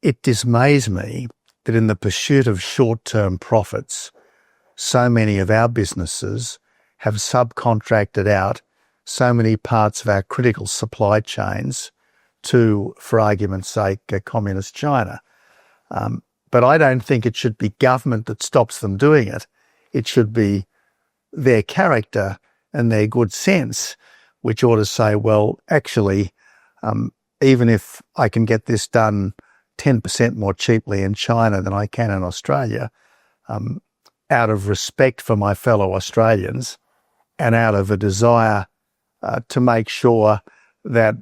it dismays me that in the pursuit of short-term profits, so many of our businesses have subcontracted out so many parts of our critical supply chains to, for argument's sake, communist China. But I don't think it should be government that stops them doing it. It should be their character and their good sense, which ought to say, well, actually, even if I can get this done 10% more cheaply in China than I can in Australia, out of respect for my fellow Australians and out of a desire to make sure that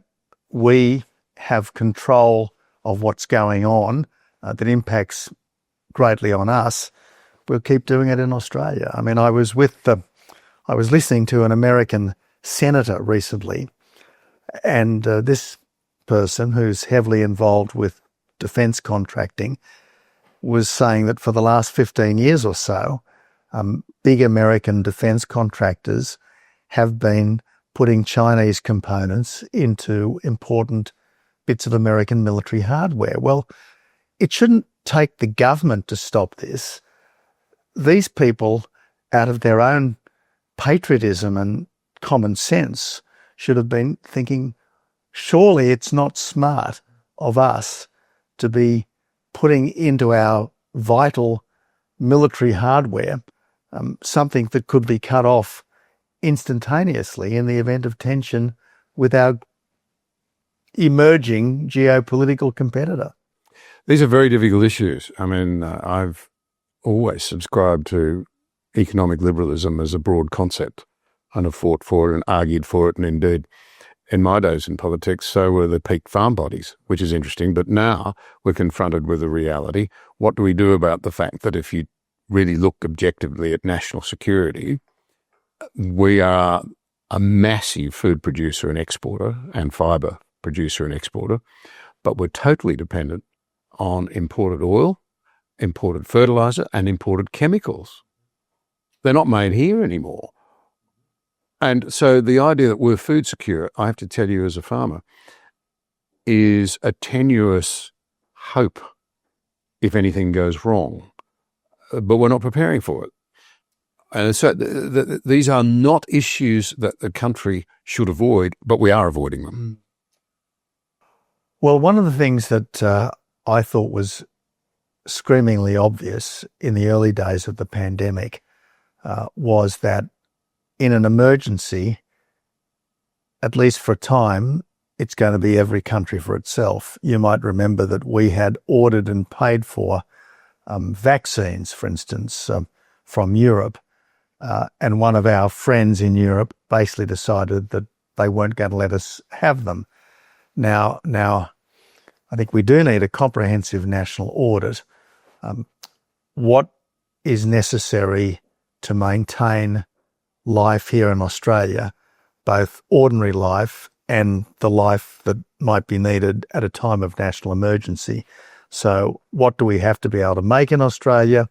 we have control of what's going on that impacts greatly on us, we'll keep doing it in Australia. I mean, I was listening to an American senator recently, and this person, who's heavily involved with defence contracting, was saying that for the last 15 years or so, big American defence contractors have been putting Chinese components into important bits of American military hardware. Well, it shouldn't take the government to stop this. These people, out of their own patriotism and common sense, should have been thinking, surely it's not smart of us to be putting into our vital military hardware something that could be cut off instantaneously in the event of tension with our emerging geopolitical competitor. These are very difficult issues. I mean, I've always subscribed to economic liberalism as a broad concept and have fought for it and argued for it. And indeed, in my days in politics, so were the peak farm bodies, which is interesting. But now we're confronted with a reality. What do we do about the fact that if you really look objectively at national security, we are a massive food producer and exporter and fibre producer and exporter, but we're totally dependent on imported oil, imported fertiliser and imported chemicals. They're not made here anymore. And so the idea that we're food secure, I have to tell you as a farmer, is a tenuous hope if anything goes wrong. But we're not preparing for it. And so these are not issues that the country should avoid, but we are avoiding them. Well, one of the things that I thought was screamingly obvious in the early days of the pandemic was that in an emergency, at least for a time, it's going to be every country for itself. You might remember that we had ordered and paid for vaccines, for instance, from Europe. And one of our friends in Europe basically decided that they weren't going to let us have them. Now, I think we do need a comprehensive national audit. What is necessary to maintain life here in Australia, both ordinary life and the life that might be needed at a time of national emergency? So what do we have to be able to make in Australia?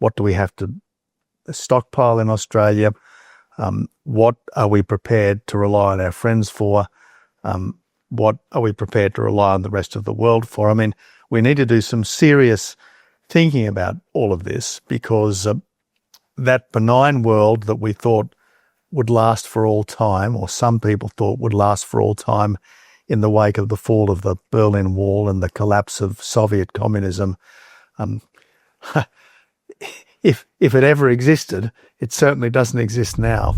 What do we have to stockpile in Australia? What are we prepared to rely on our friends for? What are we prepared to rely on the rest of the world for? I mean, we need to do some serious thinking about all of this, because that benign world that we thought would last for all time, or some people thought would last for all time in the wake of the fall of the Berlin Wall and the collapse of Soviet communism, if it ever existed, it certainly doesn't exist now.